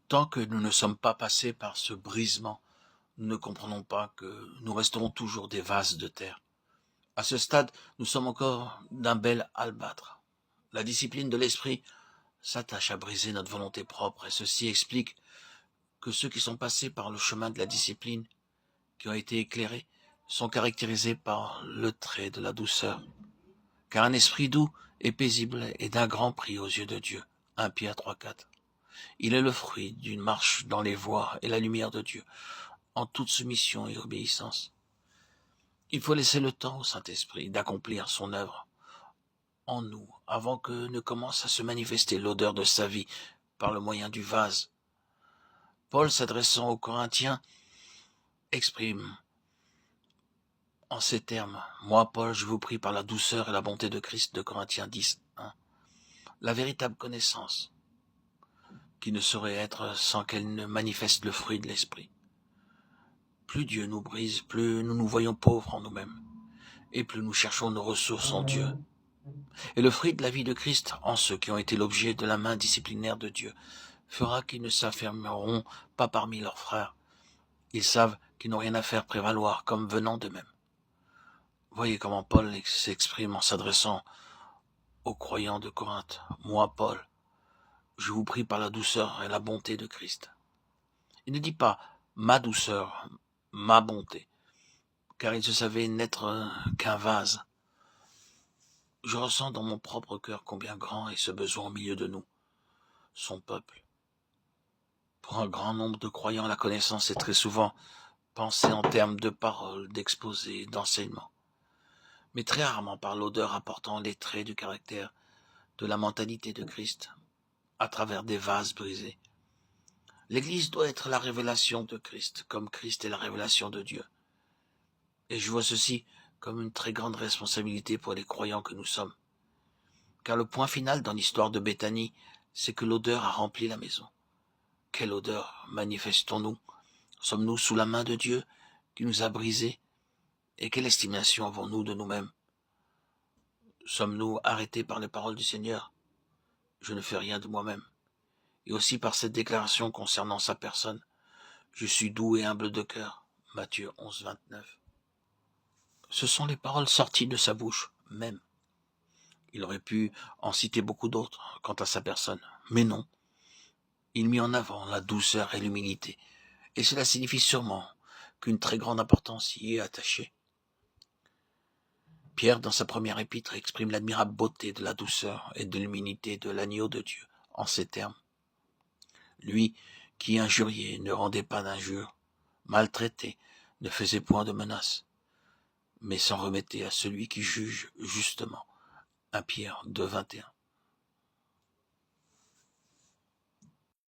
Tant que nous ne sommes pas passés par ce brisement, nous ne comprenons pas que nous resterons toujours des vases de terre. À ce stade, nous sommes encore d'un bel albâtre. La discipline de l'esprit s'attache à briser notre volonté propre, et ceci explique que ceux qui sont passés par le chemin de la discipline, qui ont été éclairés, sont caractérisés par le trait de la douceur. Car un esprit doux et paisible est d'un grand prix aux yeux de Dieu. 1 Pierre 3,4. Il est le fruit d'une marche dans les voies et la lumière de Dieu, en toute soumission et obéissance. Il faut laisser le temps au Saint-Esprit d'accomplir son œuvre en nous, avant que ne commence à se manifester l'odeur de sa vie par le moyen du vase. Paul, s'adressant aux Corinthiens, exprime en ces termes: « Moi, Paul, je vous prie par la douceur et la bonté de Christ » de Corinthiens 10, 1. La véritable connaissance, qui ne saurait être sans qu'elle ne manifeste le fruit de l'esprit. Plus Dieu nous brise, plus nous nous voyons pauvres en nous-mêmes, et plus nous cherchons nos ressources en Dieu. Et le fruit de la vie de Christ, en ceux qui ont été l'objet de la main disciplinaire de Dieu, fera qu'ils ne s'affirmeront pas parmi leurs frères. Ils savent qu'ils n'ont rien à faire prévaloir comme venant d'eux-mêmes. Voyez comment Paul s'exprime en s'adressant aux croyants de Corinthe. « Moi, Paul, je vous prie par la douceur et la bonté de Christ. » Il ne dit pas « ma douceur, ma bonté », car il se savait n'être qu'un vase. Je ressens dans mon propre cœur combien grand est ce besoin au milieu de nous, son peuple. Pour un grand nombre de croyants, la connaissance est très souvent pensée en termes de paroles, d'exposés, d'enseignements, mais très rarement par l'odeur apportant les traits du caractère, de la mentalité de Christ, à travers des vases brisés. L'Église doit être la révélation de Christ, comme Christ est la révélation de Dieu. Et je vois ceci comme une très grande responsabilité pour les croyants que nous sommes. Car le point final dans l'histoire de Béthanie, c'est que l'odeur a rempli la maison. Quelle odeur manifestons-nous? Sommes-nous sous la main de Dieu qui nous a brisés? Et quelle estimation avons-nous de nous-mêmes? Sommes-nous arrêtés par les paroles du Seigneur? Je ne fais rien de moi-même. Et aussi par cette déclaration concernant sa personne. Je suis doux et humble de cœur. Matthieu 11, 29. Ce sont les paroles sorties de sa bouche même. Il aurait pu en citer beaucoup d'autres quant à sa personne, mais non. Il mit en avant la douceur et l'humilité, et cela signifie sûrement qu'une très grande importance y est attachée. Pierre, dans sa première épître, exprime l'admirable beauté de la douceur et de l'humilité de l'agneau de Dieu en ces termes. Lui qui injuriait ne rendait pas d'injures, maltraité ne faisait point de menaces, mais s'en remettait à celui qui juge justement. 1 Pierre 2, 21.